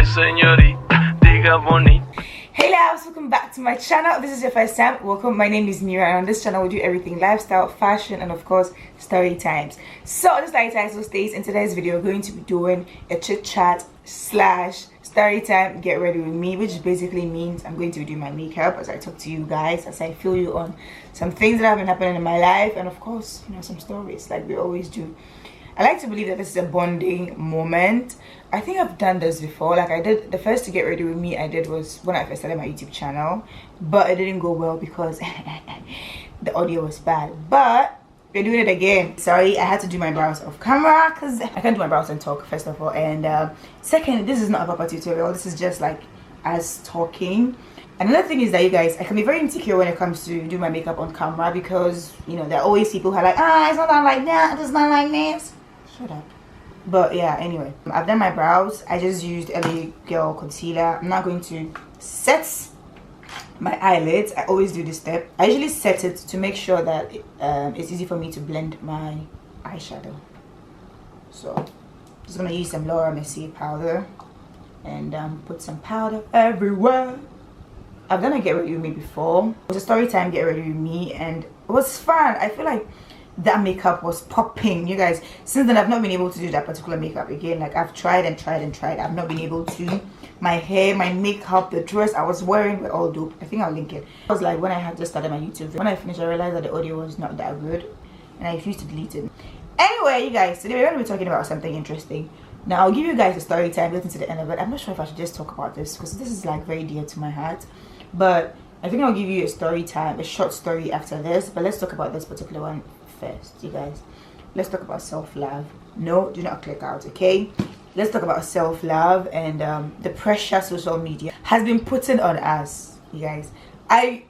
señorita, diga bonita. Hey loves, welcome back to my channel. If this is your first time, welcome. My name is Mira, and on this channel we do everything lifestyle, fashion, and of course story times. So just like title states, in today's video we're going to be doing a chit chat slash story time get ready with me, which basically means I'm going to be doing my makeup as I talk to you guys, as I fill you on some things that have been happening in my life, and of course, you know, some stories like we always do. I like to believe that this is a bonding moment. I think I've done this before. Like I did, the first to get ready with me I did was when I first started my YouTube channel, but it didn't go well because the audio was bad. But we're doing it again. Sorry, I had to do my brows off camera because I can't do my brows and talk, first of all. And second, this is not a proper tutorial. This is just like us talking. Another thing is that you guys, I can be very insecure when it comes to do my makeup on camera because, you know, there are always people who are like, it's not done like that, it's not like this. Shut up. But yeah, anyway, I've done my brows. I just used LA Girl concealer. I'm not going to set my eyelids. I always do this step. I usually set it to make sure that it's easy for me to blend my eyeshadow. So just gonna use some Laura Mercier powder and put some powder everywhere. I've done a get ready with me before. It was a story time get ready with me and it was fun. I feel like that makeup was popping, you guys. Since then I've not been able to do that particular makeup again. Like I've tried and tried and tried. I've not been able to. My hair, my makeup, the dress I was wearing were all dope. I think I'll link it. It was like when I had just started my YouTube video. When I finished I realized that the audio was not that good and I refused to delete it. Anyway, you guys, today we're going to be talking about something interesting. Now I'll give you guys a story time, listen to the end of it. I'm not sure if I should just talk about this because this is like very dear to my heart, but I think I'll give you a story time, a short story after this. But let's talk about this particular one first, you guys. Let's talk about self-love. No, do not click out, okay? Let's talk about self-love and the pressure social media has been putting on us, you guys. I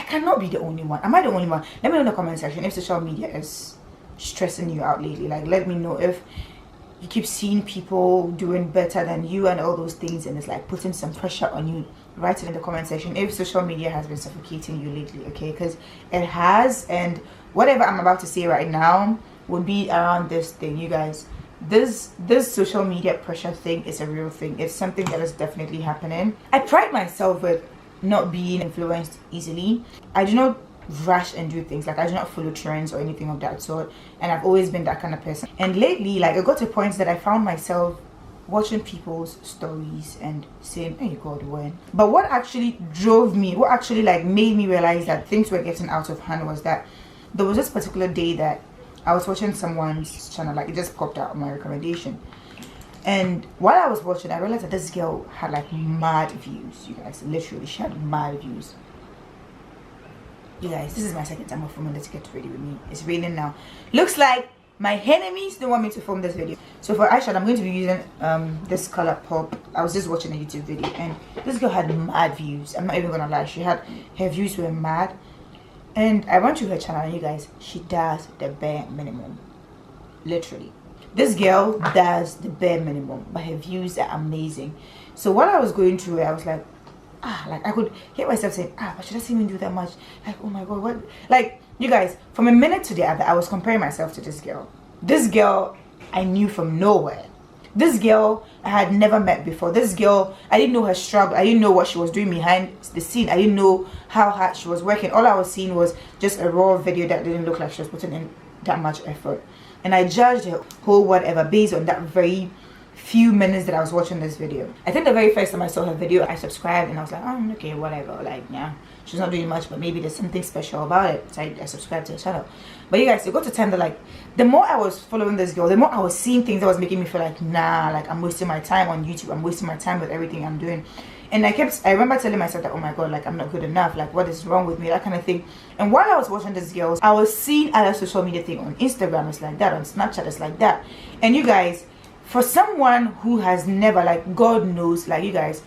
cannot be the only one. Am I the only one? Let me know in the comment section if social media is stressing you out lately. Like, let me know if you keep seeing people doing better than you and all those things and it's like putting some pressure on you. Write it in the comment section if social media has been suffocating you lately, okay? Because it has, and whatever I'm about to say right now would be around this thing, you guys. This social media pressure thing is a real thing. It's something that is definitely happening. I pride myself with not being influenced easily. I do not rush and do things. Like I do not follow trends or anything of that sort, and I've always been that kind of person. And lately, like, I got to points that I found myself watching people's stories and saying, hey God, when? But what actually drove me, what actually like made me realize that things were getting out of hand was that there was this particular day that I was watching someone's channel. Like it just popped out on my recommendation, and while I was watching I realized that this girl had like mad views, you guys. Literally, she had mad views. You guys, this is my second time of filming this get ready with me. It's raining now. Looks like my enemies don't want me to film this video. So for eyeshadow I'm going to be using this color pop. I was just watching a YouTube video and this girl had mad views. I'm not even gonna lie, she had, her views were mad. And I went to her channel and you guys, she does the bare minimum. Literally, this girl does the bare minimum, but her views are amazing. So while I was going through it, I was like, like I could hear myself saying, but she doesn't even do that much. Like, oh my God, what? Like, you guys, from a minute to the other, I was comparing myself to this girl. This girl I knew from nowhere. This girl I had never met before. This girl, I didn't know her struggle. I didn't know what she was doing behind the scene. I didn't know how hard she was working. All I was seeing was just a raw video that didn't look like she was putting in that much effort. And I judged her whole whatever based on that very few minutes that I was watching this video. I think the very first time I saw her video, I subscribed and I was like, okay, whatever. Like, yeah, she's not doing much, but maybe there's something special about it. So I subscribed to her channel. But you guys, it got to time that like, the more I was following this girl, the more I was seeing things that was making me feel like, nah, like I'm wasting my time on YouTube. I'm wasting my time with everything I'm doing. And I remember telling myself that, oh my God, like I'm not good enough. Like what is wrong with me? That kind of thing. And while I was watching this girl, I was seeing other social media thing on Instagram. It's like that. On Snapchat, it's like that. And you guys, for someone who has never, like, God knows, like, you guys,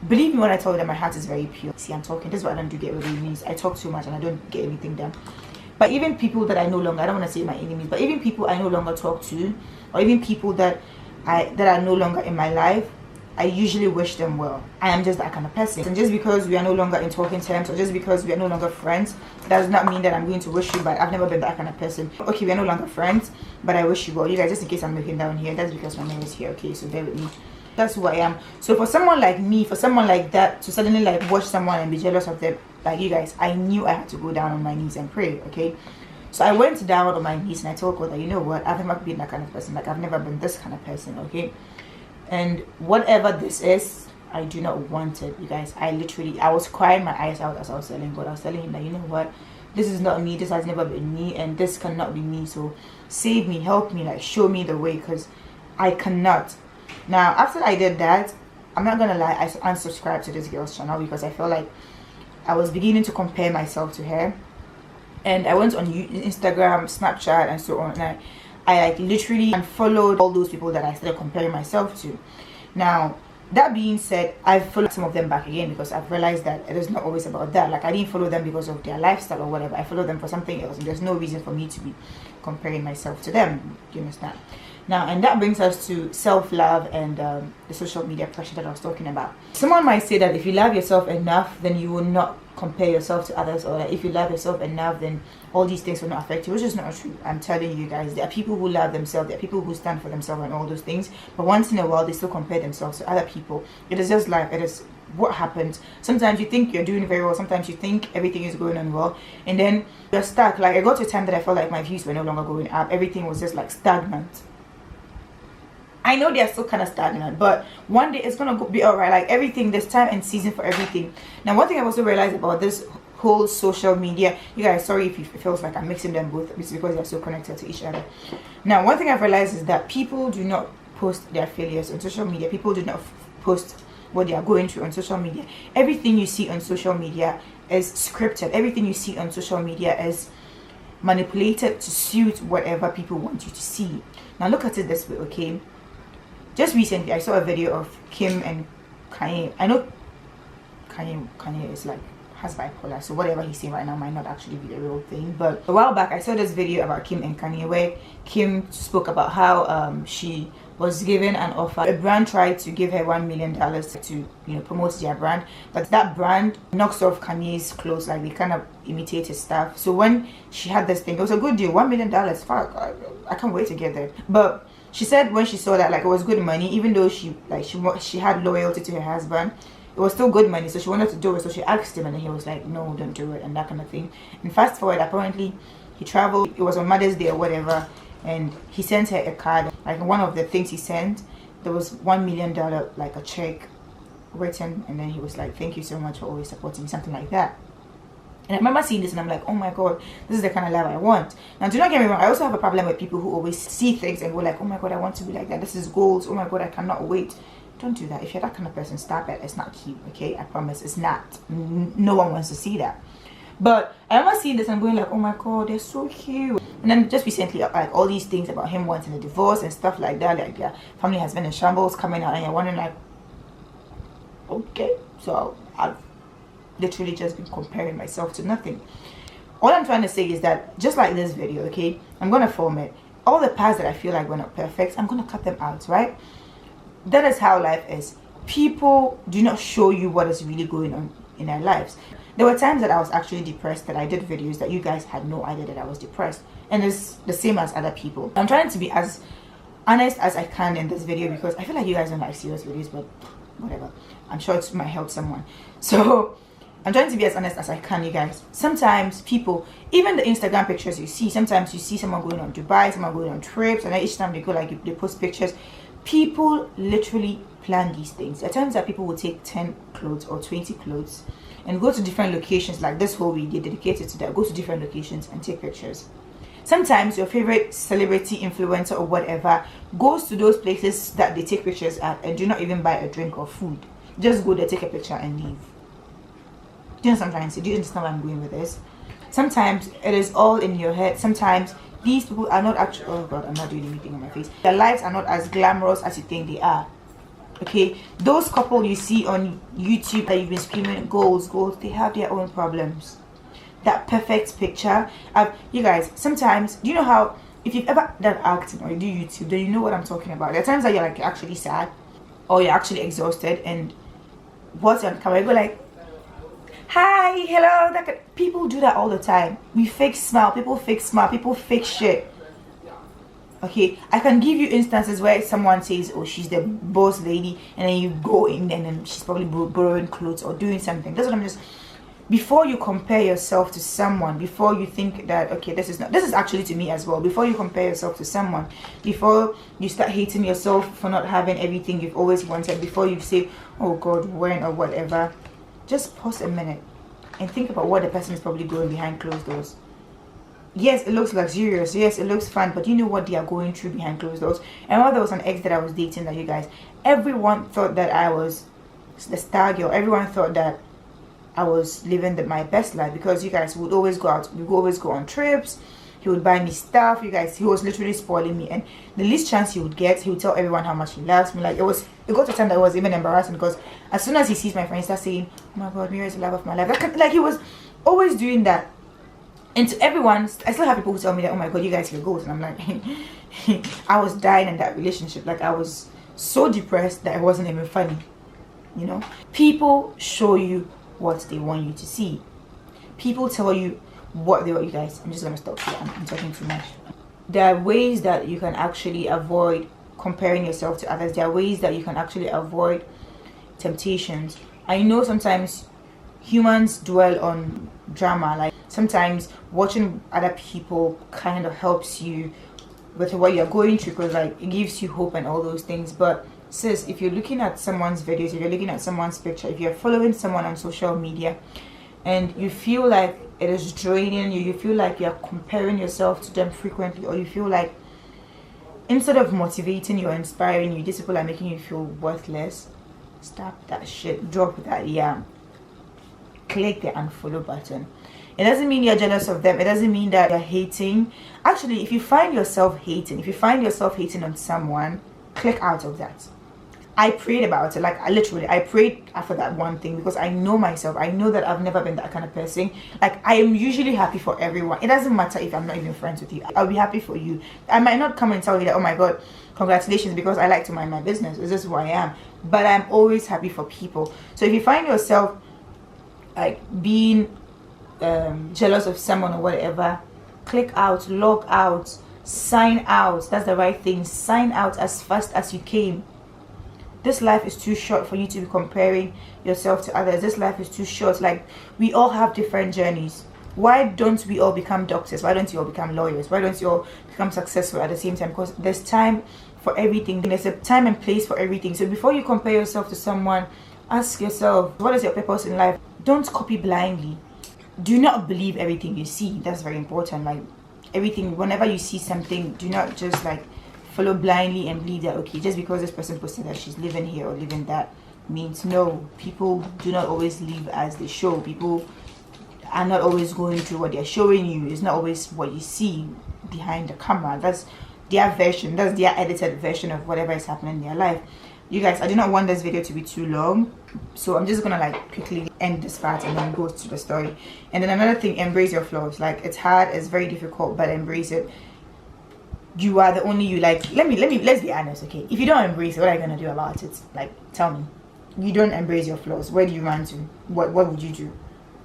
believe me when I tell you that my heart is very pure. See, I'm talking, this is what I don't do get really means. I talk too much and I don't get anything done. But even people that I no longer, I don't want to say my enemies, but even people I no longer talk to, or even people that are no longer in my life, I usually wish them well. I am just that kind of person. And just because we are no longer in talking terms, or just because we are no longer friends, does not mean that I'm going to wish you bad. I've never been that kind of person. Okay, we are no longer friends, but I wish you well. You guys, just in case I'm looking down here, that's because my name is here, okay? So bear with me. That's who I am. So for someone like me, for someone like that to suddenly like watch someone and be jealous of them, like you guys, I knew I had to go down on my knees and pray. Okay, so I went down on my knees and I told God that, you know what, I've never been that kind of person. Like I've never been this kind of person. Okay, and whatever this is, I do not want it, you guys. I was crying my eyes out as I was telling God. I was telling him that, you know what, this is not me, this has never been me, and this cannot be me. So save me, help me, like show me the way, because I cannot. Now after I did that, I'm not gonna lie, I unsubscribed to this girl's channel because I felt like I was beginning to compare myself to her. And I went on Instagram, Snapchat and so on, and I like literally unfollowed all those people that I started comparing myself to. Now that being said, I've followed some of them back again because I've realized that it is not always about that. Like I didn't follow them because of their lifestyle or whatever. I followed them for something else, and there's no reason for me to be comparing myself to them. Do you understand? Now, and that brings us to self-love and the social media pressure that I was talking about. Someone might say that if you love yourself enough, then you will not compare yourself to others, or that if you love yourself enough, then all these things will not affect you, which is not true. I'm telling you guys, there are people who love themselves, there are people who stand for themselves and all those things, but once in a while they still compare themselves to other people. It is just life. It is what happens. Sometimes you think you're doing very well, sometimes you think everything is going on well, and then you're stuck. Like I got to a time that I felt like my views were no longer going up. Everything was just like stagnant. I know they're still kind of stagnant, but one day it's gonna be all right. Like everything, there's time and season for everything. Now, one thing I've also realized about this whole social media, you guys, sorry if it feels like I'm mixing them both, it's because they're so connected to each other. Now, one thing I've realized is that people do not post their failures on social media. People do not post what they are going through on social media. Everything you see on social media is scripted. Everything you see on social media is manipulated to suit whatever people want you to see. Now, look at it this way, okay? Just recently, I saw a video of Kim and Kanye. I know Kanye is like, has bipolar, so whatever he's saying right now might not actually be the real thing. But a while back, I saw this video about Kim and Kanye where Kim spoke about how she was given an offer. A brand tried to give her $1 million to, you know, promote their brand, but that brand knocks off Kanye's clothes, like they kind of imitate his stuff. So when she had this thing, it was a good deal, $1 million. Fuck, I can't wait to get there. But she said when she saw that, like, it was good money, even though she had loyalty to her husband, it was still good money, so she wanted to do it. So she asked him, and then he was like, no, don't do it, and that kind of thing. And fast forward, apparently he traveled, it was on Mother's Day or whatever, and he sent her a card. Like one of the things he sent, there was $1 million, like a check written, and then he was like, thank you so much for always supporting me, something like that. And I remember seeing this and I'm like, oh my god, this is the kind of life I want. Now, do not get me wrong, I also have a problem with people who always see things and go like, oh my god, I want to be like that, this is goals, oh my god, I cannot wait. Don't do that. If you're that kind of person, stop it. It's not cute, okay? I promise, it's not. No one wants to see that. But I remember seeing this and going like, oh my god, they're so cute. And then just recently, like all these things about him wanting a divorce and stuff like that, like their family has been in shambles coming out, and you're wondering like, okay, so I've literally just been comparing myself to nothing. All I'm trying to say is that just like this video, okay, I'm gonna film it. All the parts that I feel like were not perfect, I'm gonna cut them out, right? That is how life is. People do not show you what is really going on in their lives. There were times that I was actually depressed, that I did videos that you guys had no idea that I was depressed, and it's the same as other people. I'm trying to be as honest as I can in this video because I feel like you guys don't like serious videos, but whatever, I'm sure it might help someone. So I'm trying to be as honest as I can, you guys. Sometimes people, even the Instagram pictures you see, sometimes you see someone going on Dubai, someone going on trips, and then each time they go, like, they post pictures. People literally plan these things. At times that people will take 10 clothes or 20 clothes and go to different locations, like this whole video dedicated to that. Go to different locations and take pictures. Sometimes your favorite celebrity, influencer or whatever goes to those places that they take pictures at and do not even buy a drink or food. Just go there, take a picture and leave. Do you know what I'm trying to say? Do you understand where I'm going with this? Sometimes it is all in your head. Sometimes these people are not actually, oh god, I'm not doing anything on my face. Their lives are not as glamorous as you think they are. Okay, those couple you see on YouTube that you've been screaming goals, they have their own problems. That perfect picture, you guys, sometimes, do you know how, if you've ever done acting or you do YouTube, then you know what I'm talking about. There are times that you're like actually sad or you're actually exhausted, and what's on camera, you go like, hi, hello. People do that all the time. We fake smile, people fake shit. Okay, I can give you instances where someone says, oh, she's the boss lady, and then you go in and then she's probably borrowing clothes or doing something. That's what I'm just, before you compare yourself to someone, before you think that, okay, this is actually to me as well, before you compare yourself to someone, before you start hating yourself for not having everything you've always wanted, before you say, oh God, when or whatever, just pause a minute and think about what the person is probably going behind closed doors. Yes, it looks luxurious. Yes, it looks fun. But you know what they are going through behind closed doors. And while there was an ex that I was dating, that you guys, everyone thought that I was the star girl. Everyone thought that I was living my best life, because you guys would always go out. We would always go on trips. He would buy me stuff. You guys, he was literally spoiling me. And the least chance he would get, he would tell everyone how much he loves me. Like, it got to a time that it was even embarrassing, because as soon as he sees my friends start saying, oh my God, Mira is the love of my life. Like he was always doing that. And to everyone, I still have people who tell me that, oh my God, you guys are goals. And I'm like, I was dying in that relationship. Like, I was so depressed that it wasn't even funny. You know, people show you what they want you to see. People tell you what they want. You guys, I'm just gonna stop here. I'm talking too much. There are ways that you can actually avoid comparing yourself to others. There are ways that you can actually avoid temptations. I know sometimes humans dwell on drama. Like, sometimes watching other people kind of helps you with what you're going through, because like it gives you hope and all those things. But sis, if you're looking at someone's videos, if you're looking at someone's picture, if you're following someone on social media and you feel like it is draining you, you feel like you're comparing yourself to them frequently, or you feel like instead of motivating you or inspiring you, these people are making you feel worthless, stop that shit. Drop that. Yeah, click the unfollow button. It doesn't mean you're jealous of them. It doesn't mean that you're hating. Actually, if you find yourself hating on someone, click out of that. I prayed about it. Like, I prayed after that one thing, because I know myself. I know that I've never been that kind of person. Like, I am usually happy for everyone. It doesn't matter if I'm not even friends with you. I'll be happy for you. I might not come and tell you that, oh my God, congratulations, because I like to mind my business. It's just who I am. But I'm always happy for people. So if you find yourself like being jealous of someone or whatever, click out, log out, sign out. That's the right thing. Sign out as fast as you came. This life is too short for you to be comparing yourself to others. This life is too short. Like, we all have different journeys. Why don't we all become doctors? Why don't you all become lawyers? Why don't you all become successful at the same time? Because there's time for everything. There's a time and place for everything. So before you compare yourself to someone, ask yourself, what is your purpose in life? Don't copy blindly. Do not believe everything you see. That's very important. Like, everything, whenever you see something, do not just like follow blindly and believe that, okay, just because this person posted that she's living here or living that means no. People do not always live as they show. People are not always going through what they're showing you. It's not always what you see behind the camera. That's their version. That's their edited version of whatever is happening in their life. You guys, I do not want this video to be too long, so I'm just gonna like quickly end this part and then go to the story. And then another thing, embrace your flaws. Like, it's hard, it's very difficult, but embrace it. You are the only you. Like, let's be honest, okay? If you don't embrace it, what are you gonna do about it? Like, tell me. You don't embrace your flaws, where do you run to? What would you do?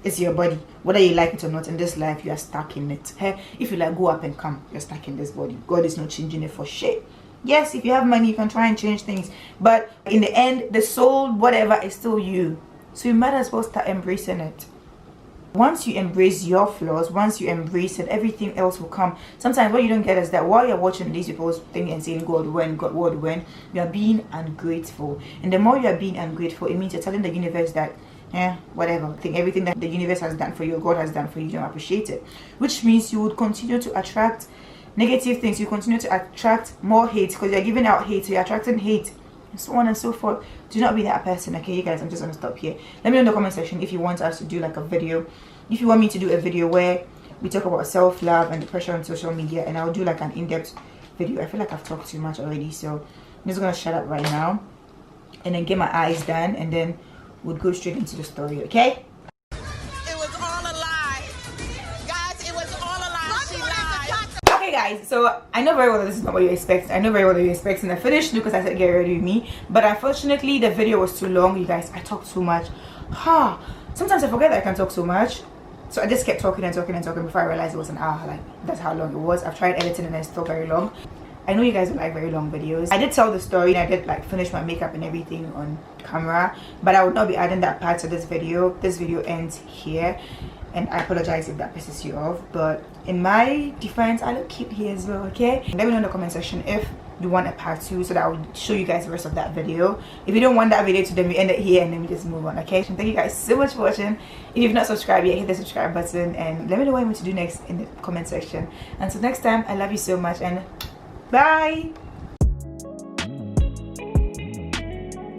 It's your body. Whether you like it or not, in this life you are stuck in it. Hey, if you like go up and come, you're stuck in this body. God is not changing it for shit. Yes, if you have money, you can try and change things, but in the end, the soul, whatever, is still you. So you might as well start embracing it. Once you embrace your flaws, once you embrace it, everything else will come. Sometimes what you don't get is that while you're watching these people's thing and saying God when, God what when, you are being ungrateful. And the more you are being ungrateful, it means you're telling the universe that whatever, everything that the universe has done for you, God has done for you, you don't appreciate it. Which means you would continue to attract negative things. You continue to attract more hate, because you're giving out hate, so you're attracting hate, and so on and so forth. Do not be that person, okay? You guys, I'm just gonna stop here. Let me know in the comment section if you want us to do like a video, if you want me to do a video where we talk about self-love and depression on social media, and I'll do like an in-depth video. I feel like I've talked too much already, so I'm just gonna shut up right now and then get my eyes done, and then we'll go straight into the story, okay? Guys, so I know very well that this is not what you expect. I know very well that you're expecting a finished look, because I said get ready with me, but unfortunately the video was too long. You guys, I talked too much. Sometimes I forget that I can talk so much, so I just kept talking and talking and talking before I realized it was an hour. Like, that's how long it was. I've tried editing and it's still very long. I know you guys don't like very long videos. I did tell the story, and I did like finish my makeup and everything on camera, but I would not be adding that part to this video. This video ends here, and I apologize if that pisses you off, but in my defense, I look cute here as well. Okay, let me know in the comment section if you want a part 2, so that I will show you guys the rest of that video. If you don't want that video, then we end it here and then we just move on. Okay, thank you guys so much for watching. If you've not subscribed yet, hit the subscribe button and let me know what you want to do next in the comment section. Until next time, I love you so much and bye.